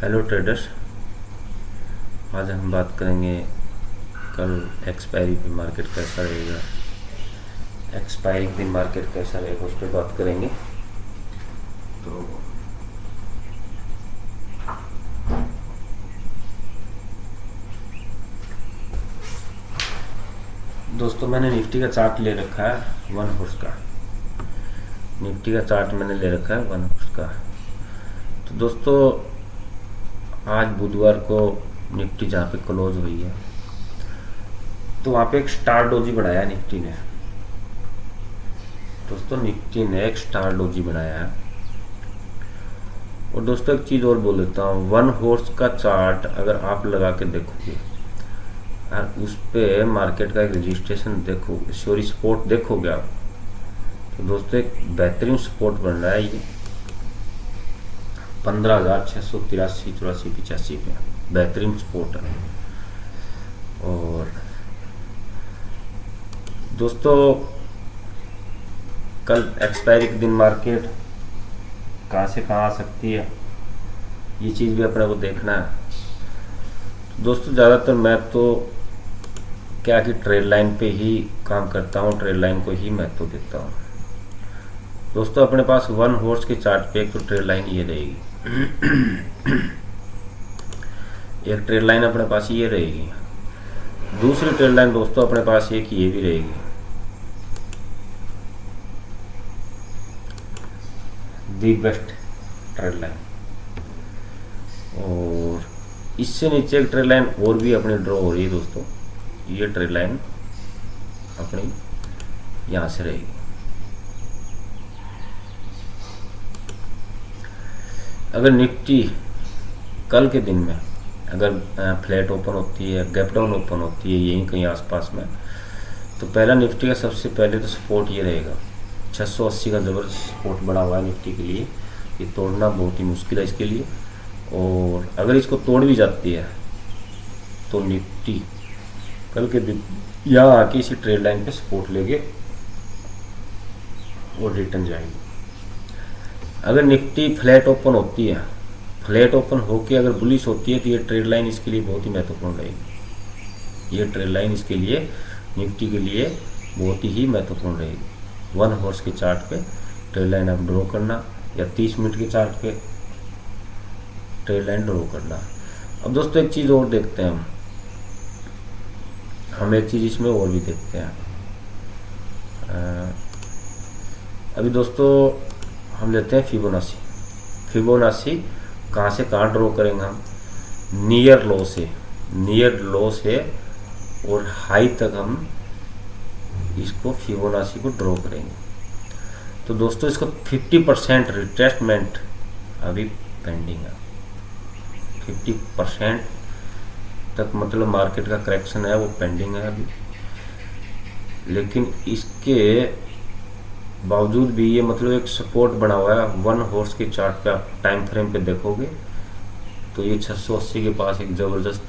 Hello traders. आज हम बात करेंगे कल एक्सपायरी पे मार्केट कैसा रहेगा। एक्सपायरी के दिन मार्केट कैसा रहेगा उस पर बात करेंगे। तो दोस्तों, मैंने निफ्टी का चार्ट ले रखा है 1 हॉर्स का। निफ्टी का चार्ट मैंने ले रखा है 1 हॉर्स का। तो दोस्तों, आज बुधवार को निफ्टी जहाँ पे क्लोज हुई है तो वहाँ पे एक स्टार डोजी बढ़ाया निफ्टी ने। दोस्तों, निफ्टी ने एक स्टार डोजी बनाया है। और दोस्तों, एक चीज़ और बोल देता हूँ, 1 हॉर्स का चार्ट अगर आप लगा के देखोगे और उस पे मार्केट का एक रजिस्ट्रेशन देखोगे, सॉरी सपोर्ट देखोगे आप, तो दोस्तों एक बेहतरीन सपोर्ट बन रहा है ये 15,683 पे बेहतरीन सपोर्ट है। और दोस्तों, कल एक्सपायरी के दिन मार्केट कहाँ से कहाँ आ सकती है, ये चीज़ भी अपने को देखना है। तो दोस्तों, ज़्यादातर मैं तो क्या कि ट्रेड लाइन पे ही काम करता हूँ, ट्रेड लाइन को ही महत्व देता हूँ। दोस्तों, अपने पास 1 हॉर्स के चार्ट पे एक तो ट्रेड लाइन ये रहेगी एक ट्रेड लाइन अपने पास ये रहेगी। दूसरी ट्रेड लाइन दोस्तों अपने पास एक ये भी रहेगी। The best trade line. और इससे नीचे एक ट्रेड लाइन और भी अपनी ड्रॉ हो रही है दोस्तों। ये ट्रेड लाइन अपनी यहाँ से रहेगी। अगर निफ्टी कल के दिन में अगर फ्लैट ओपन होती है, गैप डाउन ओपन होती है यहीं कहीं आसपास में, तो पहला निफ्टी का सबसे पहले तो सपोर्ट ये रहेगा 680 का ज़बरदस्त सपोर्ट बड़ा हुआ है निफ्टी के लिए। ये तोड़ना बहुत ही मुश्किल है इसके लिए। और अगर इसको तोड़ भी जाती है तो निफ्टी कल के दिन यहाँ आके इसी ट्रेड लाइन पे सपोर्ट लेके और रिटर्न जाएगी। अगर निफ्टी फ्लैट ओपन होती है, फ्लैट ओपन होके अगर बुलिश होती है, तो ये ट्रेड लाइन इसके लिए बहुत ही महत्वपूर्ण रहेगी। ये ट्रेड लाइन इसके लिए निफ्टी के लिए बहुत ही महत्वपूर्ण रहेगी। 1 हॉर्स के चार्ट पे ट्रेड लाइन आप ड्रॉ करना या 30 मिनट के चार्ट पे ट्रेड लाइन ड्रॉ करना। अब दोस्तों, एक चीज़ और देखते हैं हम एक चीज़ इसमें और भी देखते हैं। अभी दोस्तों हम लेते हैं फिबोनाची। फिबोनाची कहाँ से कहाँ ड्रॉ करेंगे हम? नियर लो से और हाई तक हम इसको फिबोनाची को ड्रॉ करेंगे। तो दोस्तों, इसको 50% रिट्रेसमेंट अभी पेंडिंग है। 50% तक मतलब मार्केट का करेक्शन है वो पेंडिंग है अभी। लेकिन इसके बावजूद भी ये मतलब एक सपोर्ट बना हुआ है 1 हॉर्स के चार्ट पे। आप टाइम फ्रेम पे देखोगे तो ये 680 के पास एक ज़बरदस्त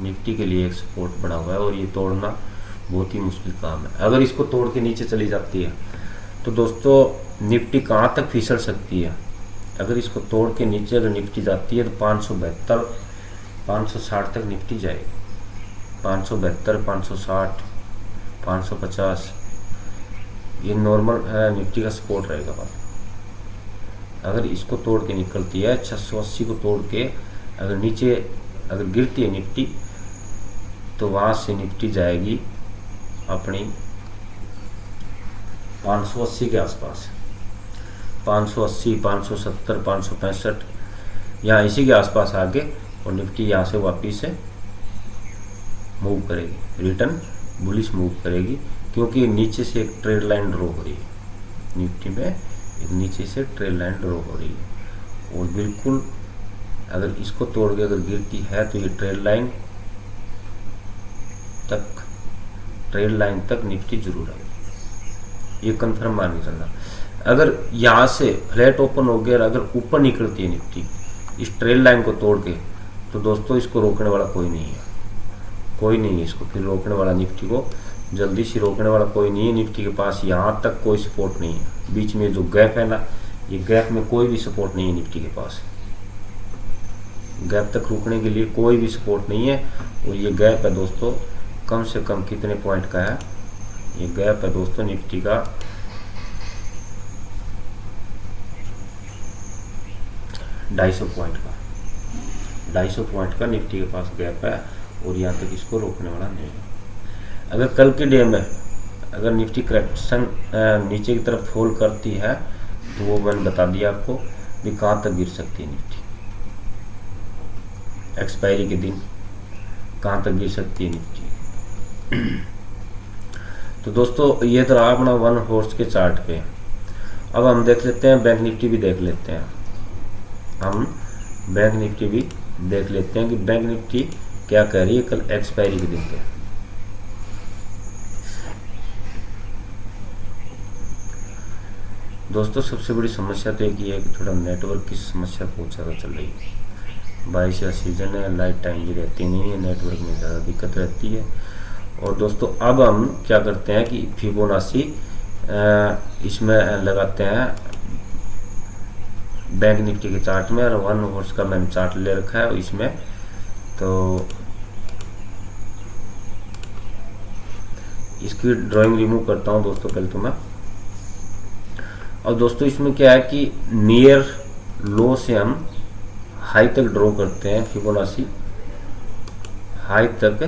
निफ्टी के लिए एक सपोर्ट बना हुआ है और ये तोड़ना बहुत ही मुश्किल काम है। अगर इसको तोड़ के नीचे चली जाती है तो दोस्तों निफ्टी कहाँ तक फिसल सकती है? अगर इसको तोड़ के नीचे अगर निफ्टी जाती है तो 572 560 तक निफ्टी जाएगी। 572 560 550 ये नॉर्मल निफ्टी का सपोर्ट रहेगा। अगर इसको तोड़ के निकलती है 680 को तोड़ के अगर नीचे अगर गिरती है निफ्टी, तो वहाँ से निफ्टी जाएगी अपनी 580 के आसपास। 580 570 565 यहाँ इसी के आसपास आके और निफ्टी यहाँ से वापिस से मूव करेगी, रिटर्न बुलिश मूव करेगी। क्योंकि नीचे से एक ट्रेड लाइन ड्रॉ हो रही है निफ्टी में, एक नीचे से ट्रेड लाइन ड्रॉ हो रही है। और बिल्कुल अगर इसको तोड़ के अगर गिरती है तो ये ट्रेड लाइन तक निफ्टी जरूर आएगी। ये कंफर्म मान के चलना। अगर यहाँ से फ्लैट ओपन हो गया और अगर ऊपर निकलती है निफ्टी इस ट्रेड लाइन को तोड़ के, तो दोस्तों इसको रोकने वाला कोई नहीं है। इसको फिर रोकने वाला, निफ्टी को जल्दी से रोकने वाला कोई नहीं है। निफ्टी के पास यहाँ तक कोई सपोर्ट नहीं है। बीच में जो गैप है ना, ये गैप में कोई भी सपोर्ट नहीं है निफ्टी के पास। गैप तक रुकने के लिए कोई भी सपोर्ट नहीं है। और ये गैप है दोस्तों कम से कम कितने पॉइंट का है, ये गैप है दोस्तों निफ्टी का 250 पॉइंट का, 250 पॉइंट का निफ्टी के पास गैप है और यहाँ तक इसको रोकने वाला नहीं है। अगर कल के डे में अगर निफ्टी करेक्शन नीचे की तरफ फॉल करती है तो वो मैंने बता दिया आपको भी कहाँ तक गिर सकती है निफ्टी, एक्सपायरी के दिन कहाँ तक गिर सकती है निफ्टी। तो दोस्तों ये तो रहा अपना वन हॉर्स के चार्ट पे। अब हम देख लेते हैं बैंक निफ्टी भी देख लेते हैं, हम बैंक निफ्टी भी देख लेते हैं कि बैंक निफ्टी क्या कह रही है कल एक्सपायरी के दिन पे। दोस्तों सबसे बड़ी समस्या तो एक ही है कि थोड़ा नेटवर्क की समस्या बहुत ज़्यादा चल रही है, बारिश का सीज़न है, लाइट टाइम भी रहती नहीं है, नेटवर्क में ज़्यादा दिक्कत रहती है। और दोस्तों अब हम क्या करते हैं कि फिबोनाची इसमें लगाते हैं बैंक निफ्टी के चार्ट में, और वन हॉर्स का मैंने चार्ट ले रखा है इसमें। तो इसकी ड्राइंग रिमूव करता हूं दोस्तों पहले तो मैं। और दोस्तों इसमें क्या है कि नियर लो से हम हाई तक ड्रॉ करते हैं, फिबोनाची हाई तक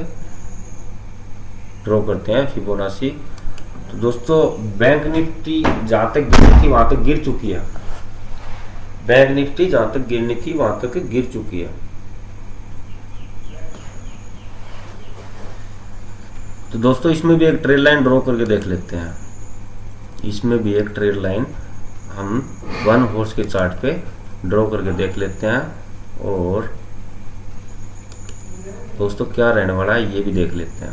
ड्रॉ करते हैं फिबोनाची। तो दोस्तों बैंक निफ्टी जहां तक गिरनी थी वहां तक गिर चुकी है, बैंक निफ्टी जहां तक गिरनी थी वहां तक गिर चुकी है। तो दोस्तों इसमें भी एक ट्रेड लाइन ड्रॉ करके देख लेते हैं, इसमें भी एक ट्रेड लाइन हम वन हॉर्स के चार्ट पे ड्रॉ करके देख लेते हैं। और दोस्तों क्या रहने वाला है ये भी देख लेते हैं।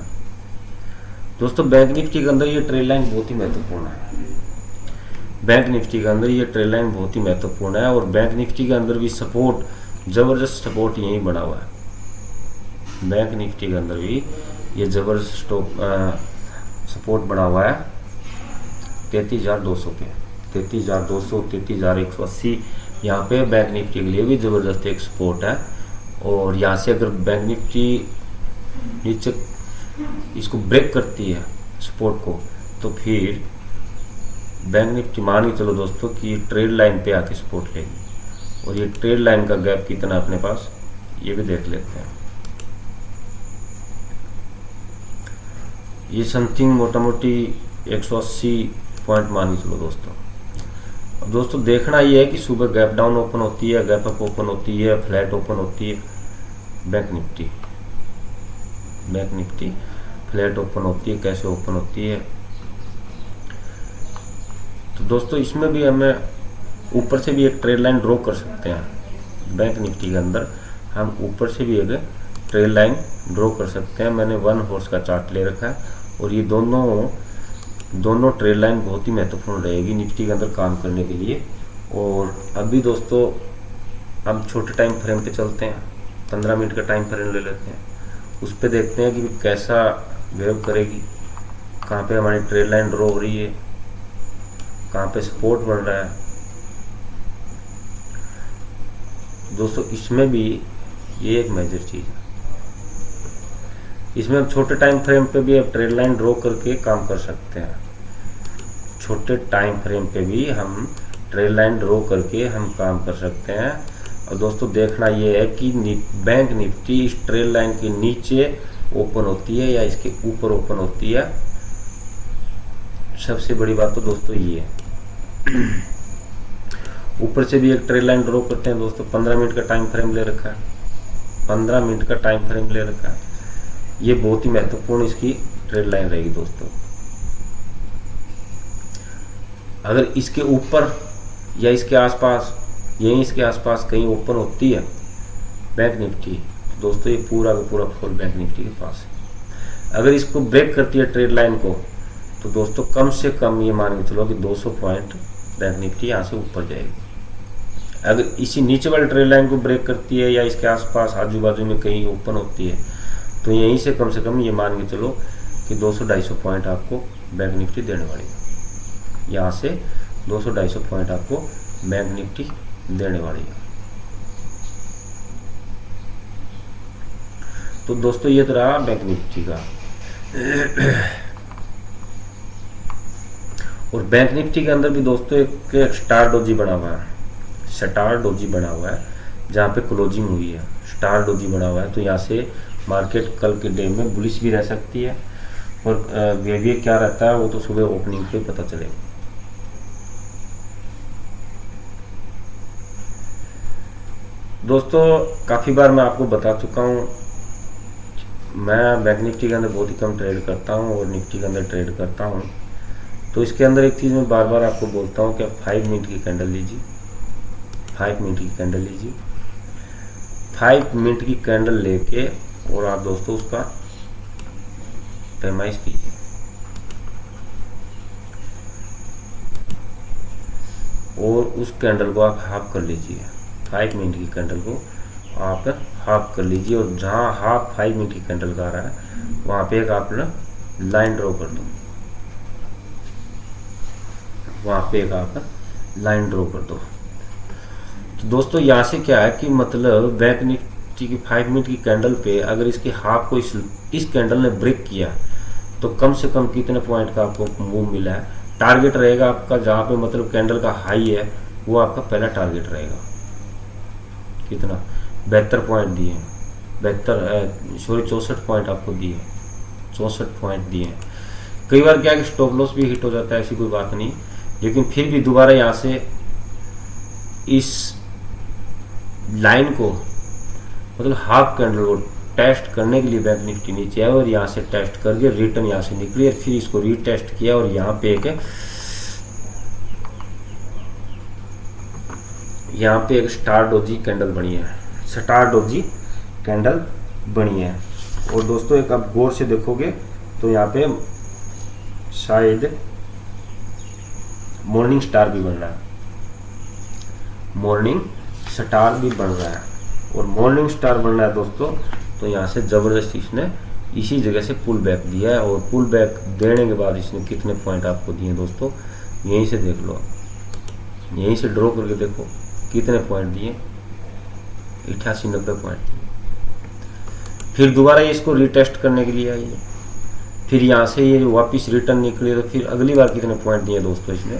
दोस्तों बैंक निफ्टी के अंदर ये ट्रेड लाइन बहुत ही महत्वपूर्ण है, बैंक निफ्टी के अंदर ये ट्रेड लाइन बहुत ही महत्वपूर्ण है। और बैंक निफ्टी के अंदर भी सपोर्ट, जबरदस्त सपोर्ट यही बना हुआ है, बैंक निफ्टी के अंदर भी ये जबरदस्त सपोर्ट बना हुआ है 33,200 पे, 33,200, 33,180 यहाँ पे बैंक निफ्टी के लिए भी ज़बरदस्त एक सपोर्ट है। और यहाँ से अगर बैंक निफ्टी नीचे इसको ब्रेक करती है सपोर्ट को, तो फिर बैंक निफ्टी मान के चलो दोस्तों कि ट्रेड लाइन पे आके सपोर्ट लेगी। और ये ट्रेड लाइन का गैप कितना है अपने पास ये भी देख लेते हैं। ये समथिंग मोटा मोटी 180 पॉइंट मान के चलो दोस्तों। अब दोस्तों देखना ये है कि सुबह गैप डाउन ओपन होती है, गैप अप ओपन होती है, फ्लैट ओपन होती है, बैंक निफ्टी फ्लैट ओपन होती है, कैसे ओपन होती है। तो दोस्तों इसमें भी हमें ऊपर से भी एक ट्रेड लाइन ड्रॉ कर सकते हैं, बैंक निफ्टी के अंदर हम ऊपर से भी एक ट्रेड लाइन ड्रॉ कर सकते हैं। मैंने वन हॉर्स का चार्ट ले रखा है और ये दोनों ट्रेड लाइन बहुत ही महत्वपूर्ण रहेगी निफ्टी के अंदर काम करने के लिए। और अभी दोस्तों हम छोटे टाइम फ्रेम पे चलते हैं, 15 मिनट का टाइम फ्रेम ले लेते हैं, उस पर देखते हैं कि कैसा वेव करेगी, कहाँ पे हमारी ट्रेड लाइन ड्रॉ हो रही है, कहाँ पे सपोर्ट बन रहा है। दोस्तों इसमें भी ये एक मेजर चीज़ है, इसमें हम छोटे टाइम फ्रेम पे भी अब ट्रेड लाइन ड्रॉ करके काम कर सकते हैं, छोटे टाइम फ्रेम पे भी हम ट्रेड लाइन ड्रॉ करके हम काम कर सकते हैं। और दोस्तों देखना ये है कि बैंक निफ्टी इस ट्रेड लाइन के नीचे ओपन होती है या इसके ऊपर ओपन होती है। सबसे बड़ी बात तो दोस्तों ये है। ऊपर से भी एक ट्रेड लाइन ड्रॉ करते हैं दोस्तों, 15 मिनट का टाइम फ्रेम ले रखा है, 15 मिनट का टाइम फ्रेम ले रखा है, ये बहुत ही महत्वपूर्ण इसकी ट्रेड लाइन रहेगी दोस्तों। अगर इसके ऊपर या इसके आसपास, यहीं इसके आसपास कहीं ओपन होती है बैंक निफ्टी, तो दोस्तों ये पूरा का पूरा फॉल बैंक निफ्टी के पास है। अगर इसको ब्रेक करती है ट्रेड लाइन को, तो दोस्तों कम से कम ये मान के चलो कि 200 पॉइंट बैंक निफ्टी यहाँ से ऊपर जाएगी। अगर इसी नीचे वाली ट्रेड लाइन को ब्रेक करती है या इसके आसपास आजू बाजू में कहीं ओपन होती है, तो यहीं से कम ये मान के चलो कि 200-250 पॉइंट आपको बैंक निफ्टी देने वाली है। यहाँ से 200-250 पॉइंट आपको बैंक निफ्टी देने वाली है। तो दोस्तों ये तो रहा बैंक निफ्टी का। और बैंक निफ्टी के अंदर भी दोस्तों एक स्टार डोजी बना हुआ है, स्टार डोजी बना हुआ है, जहाँ पे क्लोजिंग हुई है स्टार डोजी बना हुआ है। तो यहाँ से मार्केट कल के डे में बुलिश भी रह सकती है, और बिहेवियर क्या रहता है वो तो सुबह ओपनिंग पे पता चलेगा। दोस्तों काफ़ी बार मैं आपको बता चुका हूँ, मैं बैंक निफ्टी के अंदर बहुत ही कम ट्रेड करता हूँ और निफ्टी के अंदर ट्रेड करता हूँ। तो इसके अंदर एक चीज़ मैं बार बार आपको बोलता हूँ कि आप 5 मिनट की कैंडल लीजिए, 5 मिनट की कैंडल लीजिए, 5 मिनट की कैंडल लेके और आप दोस्तों उसका पैमाइश कीजिए। और उस कैंडल को आप हाफ कर लीजिए, 5 मिनट की कैंडल को आप हाफ कर लीजिए, और जहाँ हाफ 5 मिनट की कैंडल का आ रहा है वहाँ पे एक आप लाइन ड्रॉ कर दो, वहाँ पे एक आप लाइन ड्रॉ कर दो। तो दोस्तों यहाँ से क्या है कि मतलब बैंक निफ्टी की 5 मिनट की कैंडल पे अगर इसकी हाफ को इस कैंडल ने ब्रेक किया तो कम से कम कितने पॉइंट का आपको मूव मिला है। टारगेट रहेगा आपका जहाँ पे मतलब कैंडल का हाई है, वो आपका पहला टारगेट रहेगा। कितना 72 पॉइंट दिए, 64 पॉइंट आपको दिए, 64 पॉइंट दिए। कई बार क्या है कि स्टॉप लॉस भी हिट हो जाता है, ऐसी कोई बात नहीं, लेकिन फिर भी दोबारा यहाँ से इस लाइन को मतलब हाफ कैंडल को टेस्ट करने के लिए बैंक निफ्टी नीचे आया और यहाँ से टेस्ट करके रिटर्न यहाँ से निकली और फिर इसको रीटेस्ट किया और यहाँ पे एक स्टार डोजी कैंडल बनी है, स्टार डोजी कैंडल बनी है। और दोस्तों एक आप गौर से देखोगे तो यहाँ पे शायद मॉर्निंग स्टार भी बन रहा है, मॉर्निंग स्टार भी बन रहा है। और मॉर्निंग स्टार बन रहा है दोस्तों, तो यहाँ से ज़बरदस्त इसने इसी जगह से पुल बैक दिया है। और पुल बैक देने के बाद इसने कितने पॉइंट आपको दिए दोस्तों, यहीं से देख लो, यहीं से ड्रॉ करके देखो कितने पॉइंट दिए, 88-90 पॉइंट दिए। फिर दोबारा इसको रिटेस्ट करने के लिए आई है, फिर यहाँ से ये वापस रिटर्न निकले, तो फिर अगली बार कितने पॉइंट दिए दोस्तों इसने।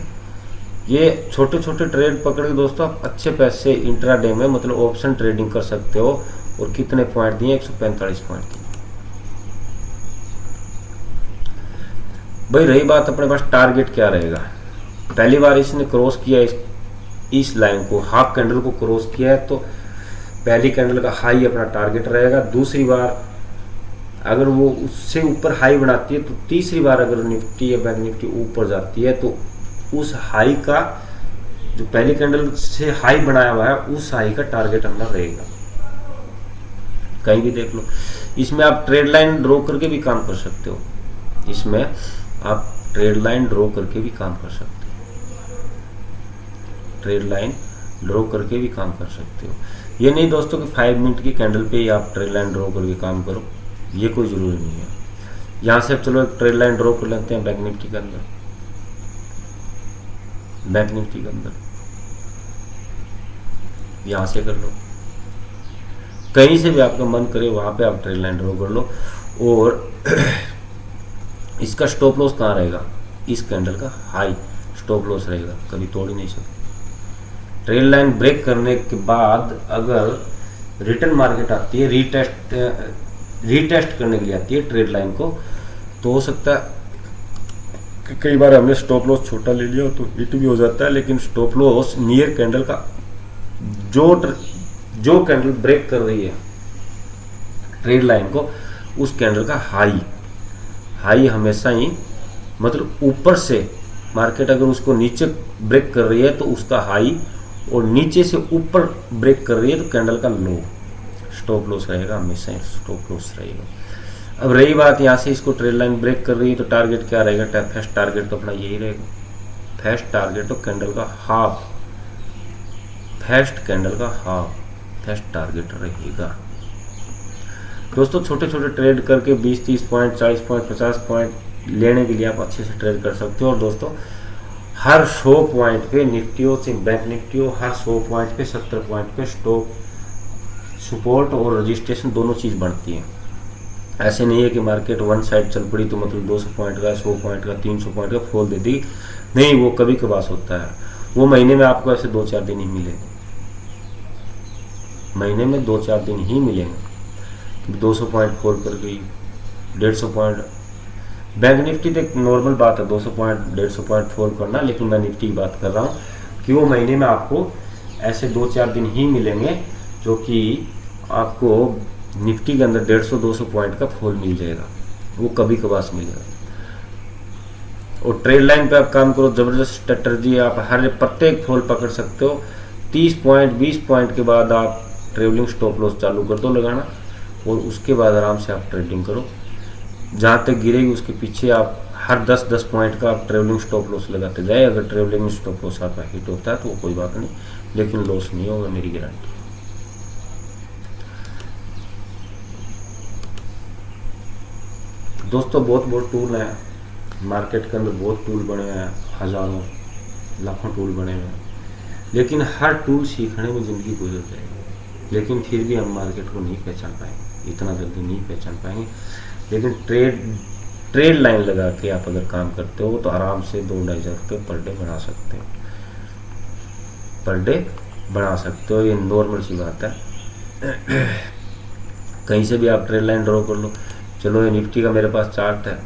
ये छोटे छोटे ट्रेड पकड़ के दोस्तों आप अच्छे पैसे इंट्राडे में मतलब ऑप्शन ट्रेडिंग कर सकते हो। और कितने पॉइंट दिए, 145 पॉइंट दिए। भाई रही बात अपने पास टारगेट क्या रहेगा, पहली बार इसने क्रॉस किया इस लाइन को, हाफ कैंडल को क्रॉस किया है, तो पहली कैंडल का हाई अपना टारगेट रहेगा। दूसरी बार अगर वो उससे ऊपर हाई बनाती है, तो तीसरी बार अगर निफ्टी या बैंक निफ्टी ऊपर जाती है, तो उस हाई का जो पहली कैंडल से हाई बनाया हुआ है उस हाई का टारगेट अपना रहेगा। कहीं भी देख लो, इसमें आप ट्रेड लाइन ड्रॉ करके भी काम कर सकते हो, इसमें आप ट्रेड लाइन ड्रॉ करके भी काम कर सकते हो, ट्रेड लाइन ड्रॉ करके भी काम कर सकते हो। ये नहीं दोस्तों कि 5 मिनट की कैंडल पे ही आप ट्रेड लाइन ड्रॉ करके काम करो, ये कोई ज़रूरी नहीं है। यहाँ से चलो एक ट्रेड लाइन ड्रॉ कर लेते हैं बैंक निफ्टी के अंदर, बैंक निफ्टी के अंदर यहाँ से कर लो, कहीं से भी आपका मन करे वहाँ पे आप ट्रेड लाइन ड्रॉ कर लो। और इसका स्टॉप लॉस कहाँ रहेगा, इस कैंडल का हाई स्टॉप लॉस रहेगा, कभी तोड़ ही नहीं सकते। ट्रेड लाइन ब्रेक करने के बाद अगर रिटर्न मार्केट आती है, रीटेस्ट करने के लिए आती है ट्रेड लाइन को, तो हो सकता है कि कई बार हमने स्टॉप लॉस छोटा ले लिया तो हिट भी हो जाता है, लेकिन स्टॉप लॉस नियर कैंडल का जो कैंडल ब्रेक कर रही है ट्रेड लाइन को, उस कैंडल का हाई हमेशा ही मतलब ऊपर से मार्केट अगर उसको नीचे ब्रेक कर रही है तो उसका हाई, और नीचे से ऊपर ब्रेक कर रही है तो कैंडल का लो, स्टॉप लॉस रहेगा, हमेशा ही स्टॉप लॉस रहेगा। अब रही बात यहाँ से इसको ट्रेड लाइन ब्रेक कर रही है तो टारगेट क्या रहेगा, फर्स्ट टारगेट तो अपना यही रहेगा, फर्स्ट टारगेट तो कैंडल का हाफ, फर्स्ट कैंडल का हाफ फर्स्ट टारगेट रहेगा। दोस्तों छोटे छोटे ट्रेड करके 20-30 पॉइंट, 40 पॉइंट, 50 पॉइंट लेने के लिए आप अच्छे से ट्रेड कर सकते हो। और दोस्तों हर 100 पॉइंट पे निफ्टी हो चाहे बैंक निफ्टी हो, हर 100 पॉइंट पे 70 पॉइंट पे स्टॉप सपोर्ट और रजिस्ट्रेशन दोनों चीज़ बढ़ती है, ऐसे नहीं है कि मार्केट वन साइड चल पड़ी तो मतलब 200 पॉइंट का, 100 पॉइंट का, 300 पॉइंट का फॉल दे दी, नहीं, वो कभी कभार होता है। वो महीने में आपको ऐसे 2-4 दिन ही मिलेंगे, महीने में 2-4 दिन ही मिलेंगे। 200 पॉइंट फॉल कर गई, 150 पॉइंट। बैंक निफ्टी तो एक नॉर्मल बात है 200 पॉइंट 150 पॉइंट फॉल करना, लेकिन मैं निफ्टी की बात कर रहा हूँ कि वो महीने में आपको ऐसे 2-4 दिन ही मिलेंगे जो कि आपको निफ्टी के अंदर 150-200 पॉइंट का फॉल मिल जाएगा, वो कभी कभार मिलेगा। और ट्रेड लाइन पे आप काम करो, ज़बरदस्त स्ट्रेटजी है, आप हर प्रत्येक फॉल पकड़ सकते हो। 30 पॉइंट 20 पॉइंट के बाद आप ट्रेवलिंग स्टॉप लॉस चालू कर दो लगाना, और उसके बाद आराम से आप ट्रेडिंग करो। जहाँ तक गिरेगी उसके पीछे आप हर 10-10 पॉइंट का आप ट्रेवलिंग स्टॉप लॉस लगाते जाए। अगर ट्रेवलिंग स्टॉप लॉस आपका हिट होता है तो वो कोई बात नहीं, लेकिन लॉस नहीं होगा, मेरी गारंटी। दोस्तों बहुत बहुत टूल हैं मार्केट के अंदर, बहुत टूल बने हुए हैं, हज़ारों लाखों टूल बने हुए हैं, लेकिन हर टूल सीखने में ज़िंदगी गुजर जाएगी, लेकिन फिर भी हम मार्केट को नहीं पहचान पाएंगे, इतना जल्दी नहीं पहचान पाएंगे। लेकिन ट्रेड लाइन लगा के आप अगर काम करते हो तो आराम से 2-2.5 हज़ार रुपये पर डे बना सकते हो, पर डे बना सकते हो, ये नॉर्मल सी बात है। कहीं से भी आप ट्रेड लाइन ड्रॉ कर लो। चलो ये निफ्टी का मेरे पास चार्ट है,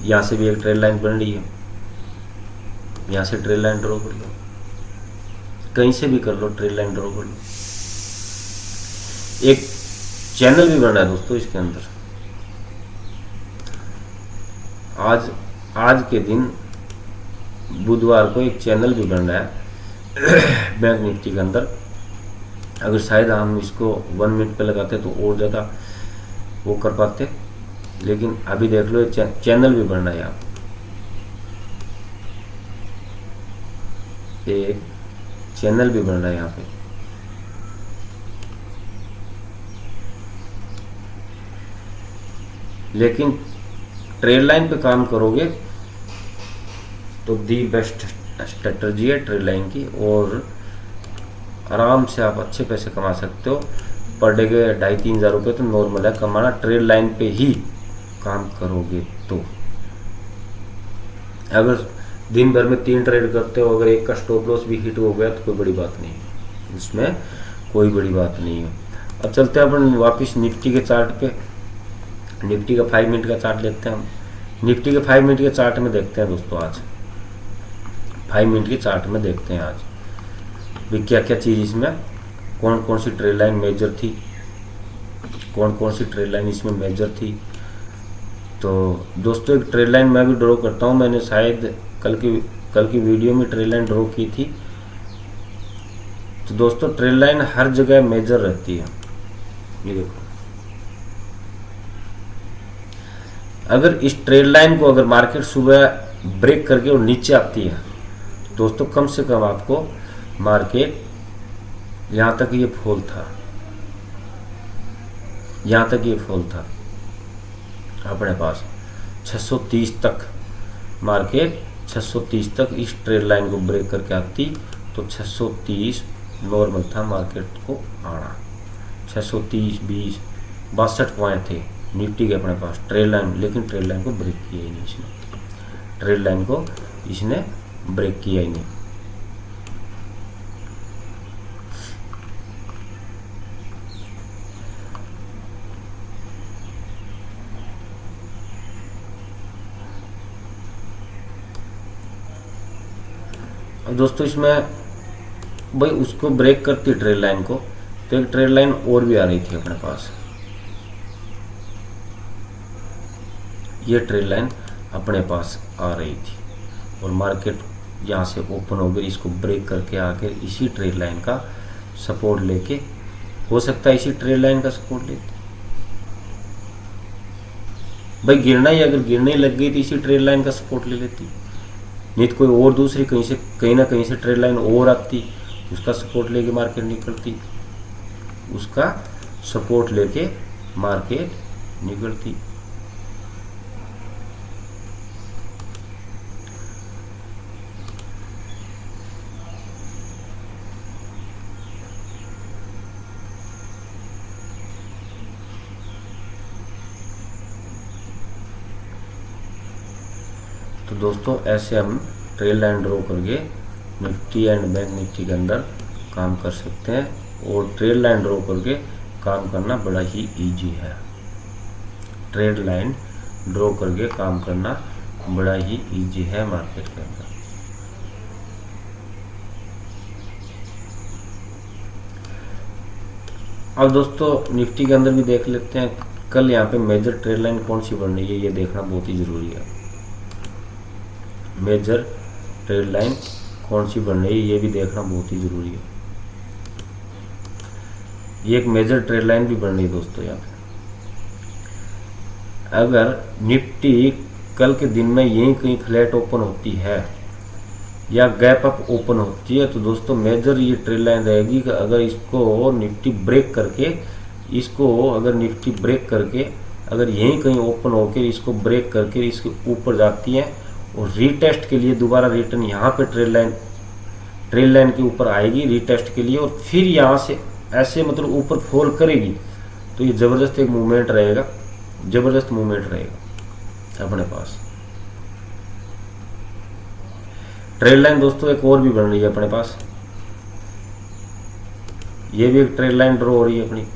यहाँ से भी एक ट्रेड लाइन बन रही है, यहाँ से ट्रेड लाइन ड्रॉ कर लो, कहीं से भी कर लो, ट्रेड लाइन ड्रॉ कर लो। एक चैनल भी बन रहा है दोस्तों इसके अंदर, आज के दिन बुधवार को एक चैनल भी बन रहा है बैंक निफ्टी के अंदर। अगर शायद हम इसको 1 मिनट पे लगाते तो और ज़्यादा वो कर पाते, लेकिन अभी देख लो चैनल भी बन रहा है यहाँ, एक चैनल भी बन रहा है यहाँ पे। लेकिन ट्रेड लाइन पे काम करोगे तो दी बेस्ट स्ट्रेटजी है ट्रेड लाइन की, और आराम से आप अच्छे पैसे कमा सकते हो। पर डे के 2,500-3 हज़ार रुपये तो नॉर्मल है कमाना, ट्रेड लाइन पे ही काम करोगे तो। अगर दिन भर में 3 ट्रेड करते हो, अगर एक का स्टॉप लॉस भी हिट हो गया तो कोई बड़ी बात नहीं है, इसमें कोई बड़ी बात नहीं है। अब चलते हैं अपन वापस निफ्टी के चार्ट पे। निफ्टी का 5 मिनट का चार्ट लेते हैं हम। निफ्टी के 5 मिनट के चार्ट में देखते हैं दोस्तों, आज 5 मिनट के चार्ट में देखते हैं आज भी क्या क्या चीज़ इसमें, कौन कौन सी ट्रेड लाइन मेजर थी, कौन कौन सी ट्रेड लाइन इसमें मेजर थी। तो दोस्तों एक ट्रेड लाइन मैं भी ड्रॉ करता हूँ, मैंने शायद कल की वीडियो में ट्रेड लाइन ड्रॉ की थी। तो दोस्तों ट्रेड लाइन हर जगह मेजर रहती है, ये देखो। अगर इस ट्रेड लाइन को अगर मार्केट सुबह ब्रेक करके और नीचे आती है दोस्तों, कम से कम आपको मार्केट यहाँ तक ये फॉल था, यहाँ तक ये फॉल था अपने पास 630 तक, मार्केट 630 तक इस ट्रेड लाइन को ब्रेक करके आती तो 630 नॉर्मल था मार्केट को आना। 630 20 62 पॉइंट थे निफ्टी के अपने पास ट्रेड लाइन, लेकिन ट्रेड लाइन को ब्रेक किया ही नहीं इसने, ट्रेड लाइन को इसने ब्रेक किया ही नहीं। अब दोस्तों इसमें भाई उसको ब्रेक करती ट्रेड लाइन को, तो एक ट्रेड लाइन और भी आ रही थी अपने पास, ये ट्रेड लाइन अपने पास आ रही थी, और मार्केट यहाँ से ओपन हो गई, इसको ब्रेक करके आकर इसी ट्रेड लाइन का सपोर्ट लेके, हो सकता है इसी ट्रेड लाइन का सपोर्ट लेते भाई, गिरना ही, अगर गिरने लग गई तो इसी ट्रेड लाइन का सपोर्ट ले लेती, नहीं तो कोई और दूसरी कहीं ना कहीं से ट्रेड लाइन और आती, उसका सपोर्ट लेके मार्केट निकलती, उसका सपोर्ट लेके मार्केट निकलती। तो दोस्तों ऐसे हम ट्रेल लाइन ड्रॉ करके निफ्टी एंड बैंक निफ्टी के अंदर काम कर सकते हैं। और ट्रेल लाइन ड्रॉ करके काम करना बड़ा ही इजी है। ट्रेड लाइन ड्रॉ करके काम करना बड़ा ही इजी है मार्केट के अंदर। अब दोस्तों निफ्टी के अंदर भी देख लेते हैं कल यहाँ पे मेजर ट्रेड लाइन कौन सी बन रही है, ये देखना बहुत ही जरूरी है। मेजर ट्रेड लाइन कौन सी बन रही है ये भी देखना बहुत ही जरूरी है। ये एक मेजर ट्रेड लाइन भी बन रही है दोस्तों। यहाँ पे अगर निफ्टी कल के दिन में यही कहीं फ्लैट ओपन होती है या गैप अप ओपन होती है तो दोस्तों मेजर ये ट्रेड लाइन रहेगी कि अगर इसको निफ्टी ब्रेक करके अगर यहीं कहीं ओपन होकर इसको ब्रेक करके इसके ऊपर जाती है और रीटेस्ट के लिए दोबारा रिटर्न यहाँ पे ट्रेड लाइन के ऊपर आएगी रीटेस्ट के लिए, और फिर यहाँ से ऐसे मतलब ऊपर फॉल करेगी तो ये जबरदस्त एक मूवमेंट रहेगा, जबरदस्त मूवमेंट रहेगा अपने पास। ट्रेड लाइन दोस्तों एक और भी बन रही है अपने पास, ये भी एक ट्रेड लाइन ड्रॉ हो रही है अपनी,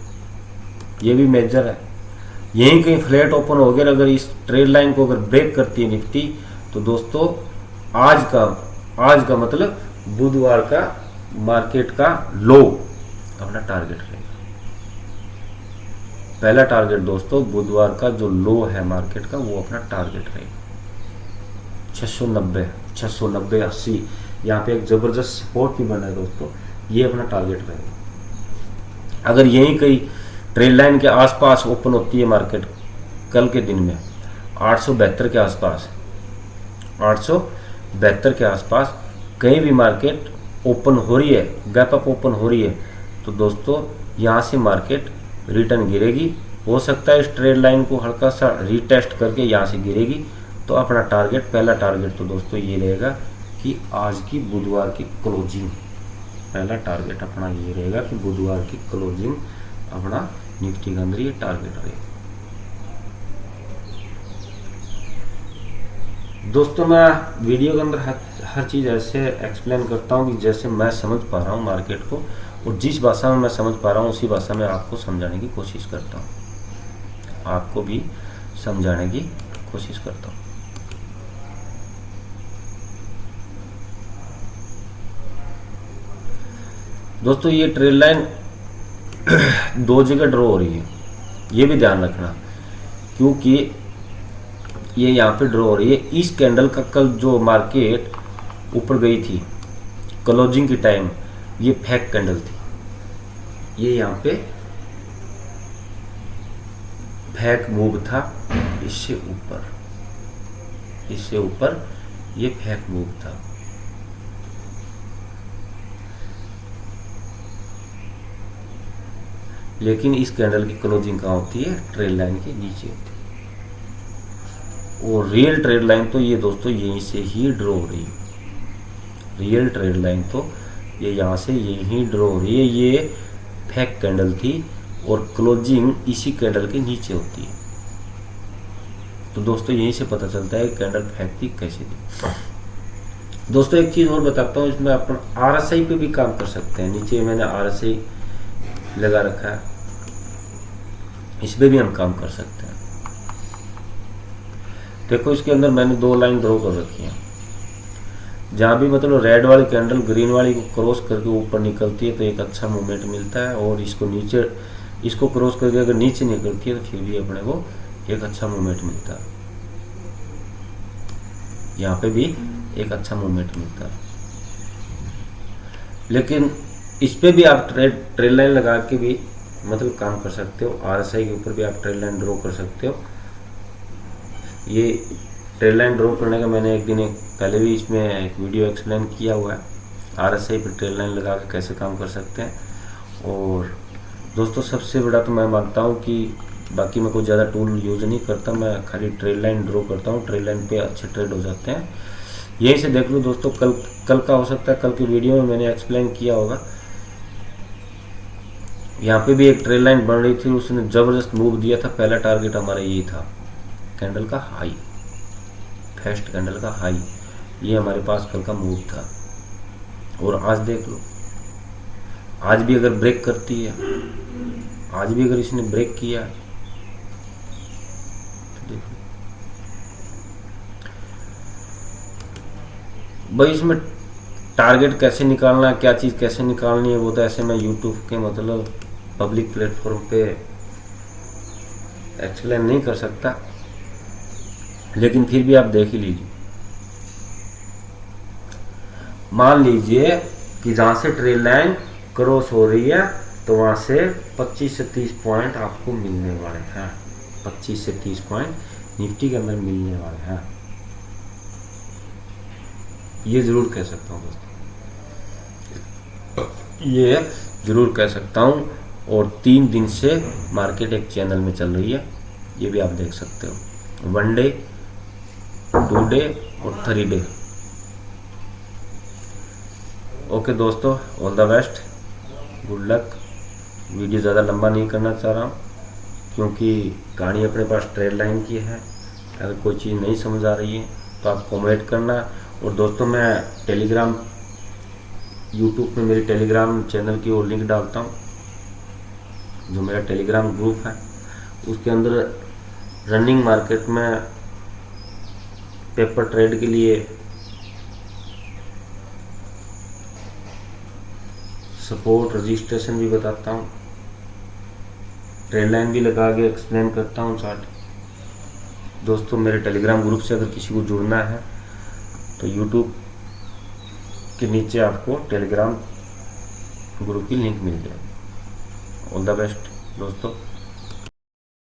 ये भी मेजर है। यहीं कहीं फ्लैट ओपन हो गया अगर इस ट्रेड लाइन को अगर ब्रेक करती है निफ्टी तो दोस्तों आज का मतलब बुधवार का मार्केट का लो अपना टारगेट रहेगा। पहला टारगेट दोस्तों बुधवार का जो लो है मार्केट का वो अपना टारगेट रहेगा 690 80। यहाँ पे एक जबरदस्त सपोर्ट भी बना है दोस्तों, ये अपना टारगेट रहेगा। अगर यही कहीं ट्रेड लाइन के आसपास ओपन होती है मार्केट कल के दिन में 872 के आसपास कहीं भी मार्केट ओपन हो रही है, गैप अप ओपन हो रही है तो दोस्तों यहाँ से मार्केट रिटर्न गिरेगी। हो सकता है इस ट्रेड लाइन को हल्का सा रीटेस्ट करके यहाँ से गिरेगी। तो अपना टारगेट, पहला टारगेट तो दोस्तों ये रहेगा कि आज की बुधवार की क्लोजिंग, पहला टारगेट अपना ये रहेगा कि बुधवार की क्लोजिंग अपना निफ्टी के अंदर ये टारगेट रहेगा। दोस्तों मैं वीडियो के अंदर हर चीज़ ऐसे एक्सप्लेन करता हूँ कि जैसे मैं समझ पा रहा हूँ मार्केट को, और जिस भाषा में मैं समझ पा रहा हूँ उसी भाषा में आपको समझाने की कोशिश करता हूँ, आपको भी समझाने की कोशिश करता हूँ। दोस्तों ये ट्रेड लाइन दो जगह ड्रॉ हो रही है, ये भी ध्यान रखना, क्योंकि ये यहाँ पे ड्रॉ हो रही है। इस कैंडल का कल जो मार्केट ऊपर गई थी क्लोजिंग की टाइम, ये फेक कैंडल थी, ये यहाँ पे फेक मूव था, इससे ऊपर ये फेक मूव था। लेकिन इस कैंडल की क्लोजिंग कहाँ होती है, ट्रेड लाइन के नीचे होती है। और रियल ट्रेड लाइन तो ये दोस्तों यहीं से ही ड्रॉ हो रही है, रियल ट्रेड लाइन तो ये यहाँ से यहीं ड्रॉ हो रही है। ये फेक कैंडल थी और क्लोजिंग इसी कैंडल के नीचे होती है। तो दोस्तों यहीं से पता चलता है कैंडल फेक थी कैसे थी। दोस्तों एक चीज़ और बताता हूँ, इसमें अपन RSI पे भी काम कर सकते हैं। नीचे मैंने RSI लगा रखा है, इस पे भी हम काम कर सकते हैं। देखो इसके अंदर मैंने दो लाइन ड्रॉ कर रखी है, जहाँ भी मतलब रेड वाली कैंडल ग्रीन वाली को क्रॉस करके ऊपर निकलती है तो एक अच्छा मूवमेंट मिलता है, और इसको क्रॉस करके अगर नीचे निकलती है तो फिर भी अपने को एक अच्छा मूवमेंट मिलता है। यहाँ पे भी एक अच्छा मूवमेंट मिलता है। लेकिन इस पे भी आप ट्रेड लाइन लगा के भी मतलब काम कर सकते हो। RSI के ऊपर भी आप ट्रेड लाइन ड्रॉ कर सकते हो। ये ट्रेड लाइन ड्रॉ करने का मैंने एक दिन पहले भी इसमें एक वीडियो एक्सप्लेन किया हुआ है, RSI पे ट्रेड लाइन लगा के कैसे काम कर सकते हैं। और दोस्तों सबसे बड़ा तो मैं मानता हूँ कि बाकी मैं कोई ज़्यादा टूल यूज़ नहीं करता, मैं खाली ट्रेड लाइन ड्रॉ करता हूँ। ट्रेड लाइन पे अच्छे ट्रेड हो जाते हैं। यहीं से देख लो दोस्तों, कल का हो सकता है, कल की वीडियो में मैंने एक्सप्लेन किया होगा। यहाँ पे भी एक ट्रेड लाइन बन रही थी, उसने ज़बरदस्त मूव दिया था। पहला टारगेट हमारा यही था, कैंडल का हाई, फर्स्ट कैंडल का हाई, ये हमारे पास कल का मूव था। और आज देख लो, आज भी अगर ब्रेक करती है, आज भी अगर इसने ब्रेक किया तो देखो भाई, इसमें टारगेट कैसे निकालना है, क्या चीज़ कैसे निकालनी है, वो तो ऐसे मैं यूट्यूब के मतलब पब्लिक प्लेटफॉर्म पे एक्सप्लेन नहीं कर सकता, लेकिन फिर भी आप देख ही लीजिए। मान लीजिए कि जहाँ से ट्रेल लाइन क्रॉस हो रही है तो वहाँ से 25 से 30 पॉइंट आपको मिलने वाले हैं, 25 से 30 पॉइंट निफ्टी के अंदर मिलने वाले हैं, ये ज़रूर कह सकता हूँ दोस्तों, ये ज़रूर कह सकता हूँ। और 3 दिन से मार्केट एक चैनल में चल रही है, ये भी आप देख सकते हो, 1 डे, 2 डे और 3 डे। ओके दोस्तों, all the best, good luck. Video ज़्यादा लंबा नहीं करना चाह रहा हूँ, क्योंकि कहानी अपने पास ट्रेड लाइन की है। अगर कोई चीज़ नहीं समझ आ रही है तो आप कमेंट करना। और दोस्तों, मैं टेलीग्राम, यूट्यूब में मेरे टेलीग्राम चैनल की और लिंक डालता हूँ, जो मेरा टेलीग्राम ग्रुप है, उसके अंदर रनिंग मार्केट में पेपर ट्रेड के लिए सपोर्ट रजिस्ट्रेशन भी बताता हूँ, ट्रेड लाइन भी लगा के एक्सप्लेन करता हूँ चार्ट। दोस्तों, मेरे टेलीग्राम ग्रुप से अगर किसी को जुड़ना है तो यूट्यूब के नीचे आपको टेलीग्राम ग्रुप की लिंक मिल जाएगी। ऑल द बेस्ट दोस्तों।